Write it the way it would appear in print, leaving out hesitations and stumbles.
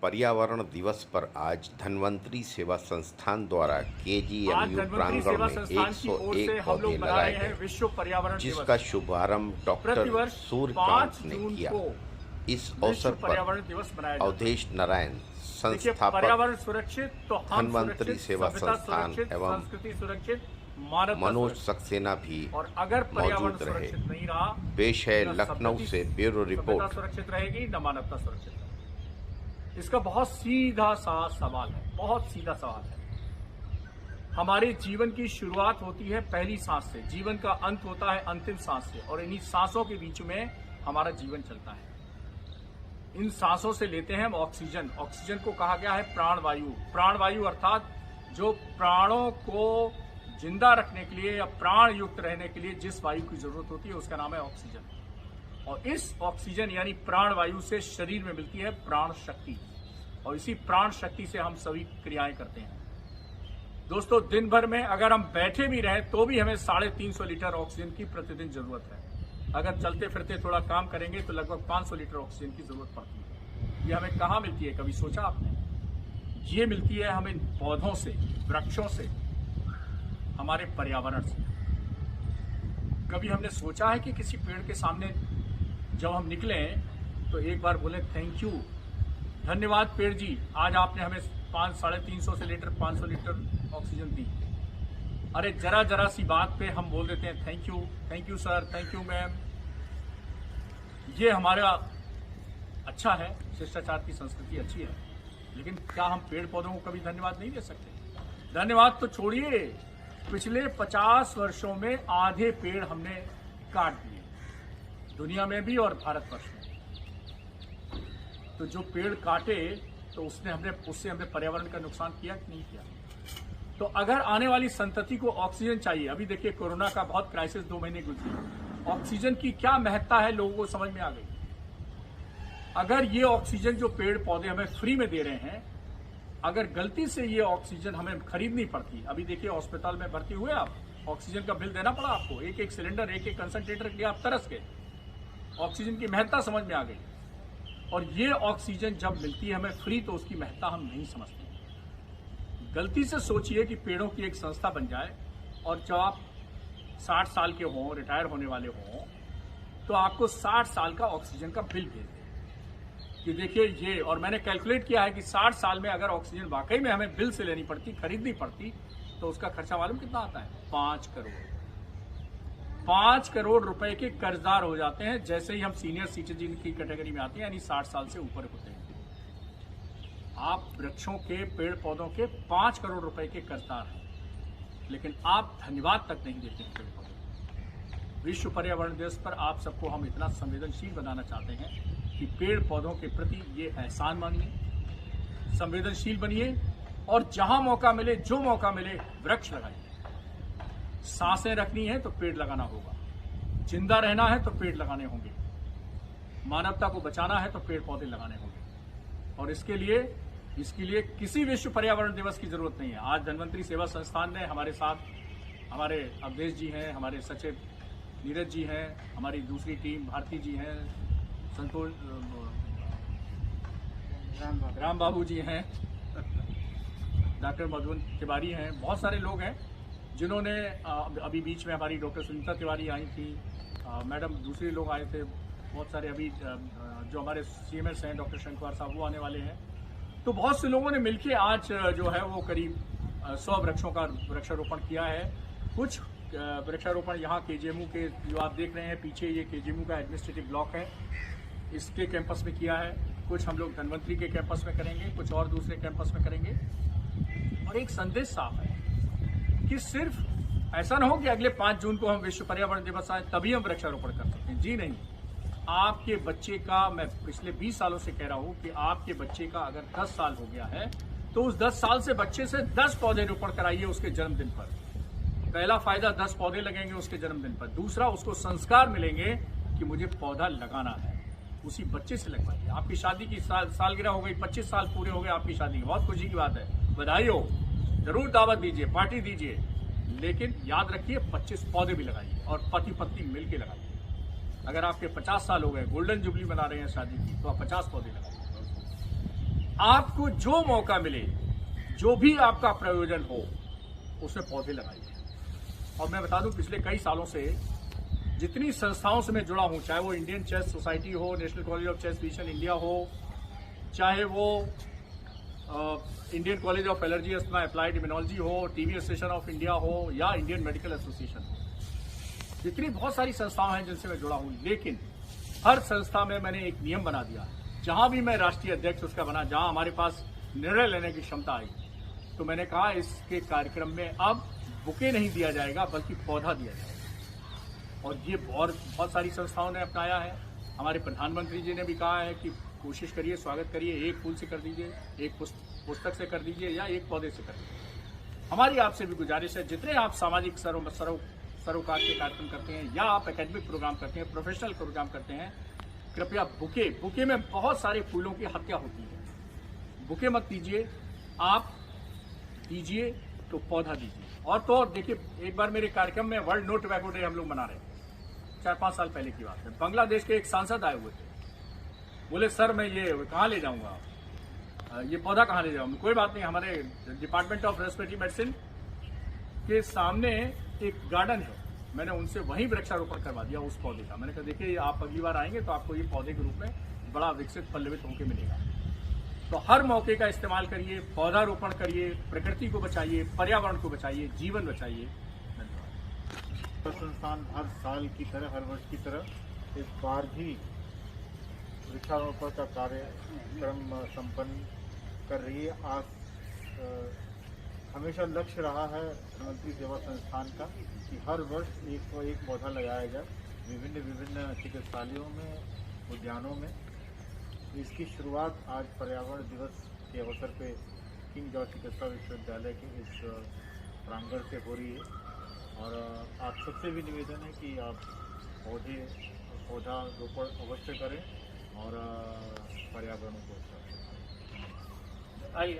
पर्यावरण दिवस पर आज धन्वंतरी सेवा संस्थान द्वारा आज केजीएमयू धन्वंतरी प्रांगण सेवा में संस्थान की ओर 101 से हम पौधे लोग मना लगाए रहे हैं गए, विश्व पर्यावरण जिसका दिवस। शुभारंभ डॉक्टर प्रतिवर्ष सूर्यकांत 5 ने जून किया। को इस अवसर विश्व पर पर्यावरण दिवस मनाया जाता है। अवधेश नारायण देखिए, संस्थापक पर्यावरण सुरक्षित तो हम धन्वंतरी सुरक्षित, सेवा सभ्यता संस्थान सुरक्षित, एवं संस्कृति सुरक्षित, मानवता मनोज सुरक्षित। सक्सेना भी और अगर पर्यावरण मौजूद रहे। सुरक्षित नहीं रहा, पेश है न लखनऊ से ब्यूरो सभ्यता रिपोर्ट। सुरक्षित रहेगी, न मानवता सुरक्षित रहेगी। इसका बहुत सीधा सा सवाल है, बहुत सीधा सवाल है। हमारे जीवन की शुरुआत होती है पहली सांस से, जीवन का अंत होता है अंतिम सांस से, और इन्हीं सांसों के बीच में हमारा जीवन चलता है। इन सांसों से लेते हैं हम ऑक्सीजन। ऑक्सीजन को कहा गया है प्राणवायु। प्राणवायु अर्थात जो प्राणों को जिंदा रखने के लिए या प्राण युक्त रहने के लिए जिस वायु की जरूरत होती है उसका नाम है ऑक्सीजन। और इस ऑक्सीजन यानी प्राणवायु से शरीर में मिलती है प्राण शक्ति, और इसी प्राण शक्ति से हम सभी क्रियाएं करते हैं। दोस्तों, दिन भर में अगर हम बैठे भी रहें तो भी हमें 350 लीटर ऑक्सीजन की प्रतिदिन जरूरत है। अगर चलते फिरते थोड़ा काम करेंगे तो लगभग 500 लीटर ऑक्सीजन की जरूरत पड़ती है। ये हमें कहाँ मिलती है, कभी सोचा आपने? ये मिलती है हमें पौधों से, वृक्षों से, हमारे पर्यावरण से। कभी हमने सोचा है कि किसी पेड़ के सामने जब हम निकले तो एक बार बोले थैंक यू, धन्यवाद पेड़ जी, आज आपने हमें 350 से लीटर 500 लीटर ऑक्सीजन दी। अरे जरा सी बात पे हम बोल देते हैं thank you sir, thank you ma'am. ये हमारा अच्छा है, शिष्टाचार की संस्कृति अच्छी है, लेकिन क्या हम पेड़ पौधों को कभी धन्यवाद नहीं दे सकते? धन्यवाद तो छोड़िए, पिछले 50 वर्षों में आधे पेड़ हमने काट दिए, दुनिया में भी और भारतवर्ष में। तो जो पेड़ काटे तो उससे हमने पर्यावरण का नुकसान किया कि नहीं किया? तो अगर आने वाली संतति को ऑक्सीजन चाहिए, अभी देखिए कोरोना का बहुत क्राइसिस 2 महीने गुजरी, ऑक्सीजन की क्या महत्ता है लोगों को समझ में आ गई। अगर ये ऑक्सीजन जो पेड़ पौधे हमें फ्री में दे रहे हैं, अगर गलती से ये ऑक्सीजन हमें खरीदनी पड़ती, अभी देखिए अस्पताल में भर्ती हुए आप, ऑक्सीजन का बिल देना पड़ा आपको, एक सिलेंडर, एक कंसंट्रेटर के लिए आप तरस गए। ऑक्सीजन की महत्ता समझ में आ गई। और ये ऑक्सीजन जब मिलती है हमें फ्री तो उसकी महत्ता हम नहीं समझते। गलती से सोचिए कि पेड़ों की एक संस्था बन जाए और जब आप 60 साल के हों, रिटायर होने वाले हों, तो आपको 60 साल का ऑक्सीजन का बिल भेज दे कि देखिए ये, और मैंने कैलकुलेट किया है कि 60 साल में अगर ऑक्सीजन वाकई में हमें बिल से लेनी पड़ती, खरीदनी पड़ती, तो उसका खर्चा मालूम कितना आता है? 5 करोड़। 5 करोड़ रुपए के कर्जदार हो जाते हैं जैसे ही हम सीनियर सिटीजन की कैटेगरी में आते हैं, यानी 60 साल से ऊपर होते हैं। आप वृक्षों के, पेड़ पौधों के 5 करोड़ रुपए के कर्जदार हैं, लेकिन आप धन्यवाद तक नहीं देते हैं पेड़ पौधों। विश्व पर्यावरण दिवस पर आप सबको हम इतना संवेदनशील बनाना चाहते हैं कि पेड़ पौधों के प्रति ये एहसान मानिए, संवेदनशील बनिए, और जहां मौका मिले, जो मौका मिले, वृक्ष लगाइए। सांसें रखनी है तो पेड़ लगाना होगा, जिंदा रहना है तो पेड़ लगाने होंगे, मानवता को बचाना है तो पेड़ पौधे लगाने होंगे। और इसके लिए किसी विश्व पर्यावरण दिवस की जरूरत नहीं है। आज धन्वंतरी सेवा संस्थान ने हमारे साथ, हमारे अवधेश जी हैं, हमारे सचिव नीरज जी हैं, हमारी दूसरी टीम भारती जी हैं, संतोष राम बाबू जी हैं, डॉक्टर मधुबन तिवारी हैं, बहुत सारे लोग हैं जिन्होंने अभी बीच में हमारी डॉक्टर सुनीता तिवारी आई थी, मैडम, दूसरे लोग आए थे बहुत सारे। अभी जो हमारे CMS हैं डॉक्टर शंकर साहब, वो आने वाले हैं। तो बहुत से लोगों ने मिलकर आज जो है वो करीब 100 वृक्षों का वृक्षारोपण किया है। कुछ वृक्षारोपण यहाँ KGMU के, जो आप देख रहे हैं पीछे, ये KGMU का एडमिनिस्ट्रेटिव ब्लॉक है, इसके कैंपस में किया है। कुछ हम लोग धन्वंतरी के कैंपस में करेंगे, कुछ और दूसरे कैंपस में करेंगे। और एक संदेश साफ है कि सिर्फ ऐसा ना हो कि अगले 5 जून को हम विश्व पर्यावरण दिवस आए तभी हम वृक्षारोपण कर सकते हैं। जी नहीं, आपके बच्चे का, मैं पिछले 20 सालों से कह रहा हूं कि आपके बच्चे का अगर 10 साल हो गया है तो उस 10 साल से बच्चे से 10 पौधे रोपण कराइए उसके जन्मदिन पर। पहला फायदा 10 पौधे लगेंगे उसके जन्मदिन पर। दूसरा, उसको संस्कार मिलेंगे कि मुझे पौधा लगाना है, उसी बच्चे से लगवाइए। आपकी शादी की सालगिरह हो गई, 25 साल पूरे हो गए आपकी शादी की, बहुत खुशी की बात है, बधाई हो, जरूर दावत दीजिए, पार्टी दीजिए, लेकिन याद रखिए 25 पौधे भी लगाइए और पति पत्नी मिलकर लगाइए। अगर आपके 50 साल हो गए, गोल्डन जुबली मना रहे हैं शादी की, तो आप 50 पौधे लगाइए। आपको जो मौका मिले, जो भी आपका प्रयोजन हो, उसमें पौधे लगाइए। और मैं बता दूं, पिछले कई सालों से जितनी संस्थाओं से मैं जुड़ा हूं, चाहे वो इंडियन चेस सोसाइटी हो, national college of chess mission India हो, चाहे वो Indian college of allergy asthma applied immunology हो, टीबी एसोसिएशन ऑफ इंडिया हो, या इंडियन मेडिकल एसोसिएशन हो, जितनी बहुत सारी संस्थाएं हैं जिनसे मैं जुड़ा हूं, लेकिन हर संस्था में मैंने एक नियम बना दिया। जहां भी मैं राष्ट्रीय अध्यक्ष उसका बना, जहां हमारे पास निर्णय लेने की क्षमता आई, तो मैंने कहा इसके कार्यक्रम में अब बुके नहीं दिया जाएगा, बल्कि पौधा दिया जाएगा। और ये बहुत सारी संस्थाओं ने अपनाया है। हमारे प्रधानमंत्री जी ने भी कहा है कि कोशिश करिए, स्वागत करिए, एक फूल से कर दीजिए, एक पुस्तक से कर दीजिए, या एक पौधे से कर दीजिए। हमारी आपसे भी गुजारिश है, जितने आप सामाजिक सरोकार के कार्यक्रम करते हैं, या आप एकेडमिक प्रोग्राम करते हैं, प्रोफेशनल प्रोग्राम करते हैं, कृपया बुके में बहुत सारे फूलों की हत्या होती है, बुके मत दीजिए। आप दीजिए तो पौधा दीजिए। और तो और देखिए, एक बार मेरे कार्यक्रम में वर्ल्ड नो टोबैको डे हम लोग मना रहे हैं, 4-5 साल पहले की बात है। बांग्लादेश के एक सांसद आए हुए थे, बोले सर मैं ये कहाँ ले जाऊंगा, ये पौधा कहाँ ले जाऊंगा। कोई बात नहीं, हमारे डिपार्टमेंट ऑफ रेस्पिरेटरी मेडिसिन के सामने एक गार्डन है, मैंने उनसे वहीं वृक्षारोपण करवा दिया उस पौधे का। मैंने कहा देखिए, आप अगली बार आएंगे तो आपको ये पौधे के रूप में बड़ा विकसित पल्लवित होकर मिलेगा। तो हर मौके का इस्तेमाल करिए, पौधारोपण करिए, प्रकृति को बचाइए, पर्यावरण को बचाइए, जीवन बचाइए। धन्यवाद। संस्थान हर साल की तरह, हर वर्ष की तरह इस बार भी वृक्षारोपण का कार्यक्रम संपन्न कर रही है। आज हमेशा लक्ष्य रहा है प्रधानमंत्री सेवा संस्थान का कि हर वर्ष एक पौधा लगाया जाए विभिन्न चिकित्सालयों में, उद्यानों में। इसकी शुरुआत आज पर्यावरण दिवस के अवसर पे किंग जॉर्ज चिकित्सा विश्वविद्यालय के इस प्रांगण से हो रही है। और आप सबसे भी निवेदन है कि आप पौधारोपण अवश्य करें और पर्यावरण को आई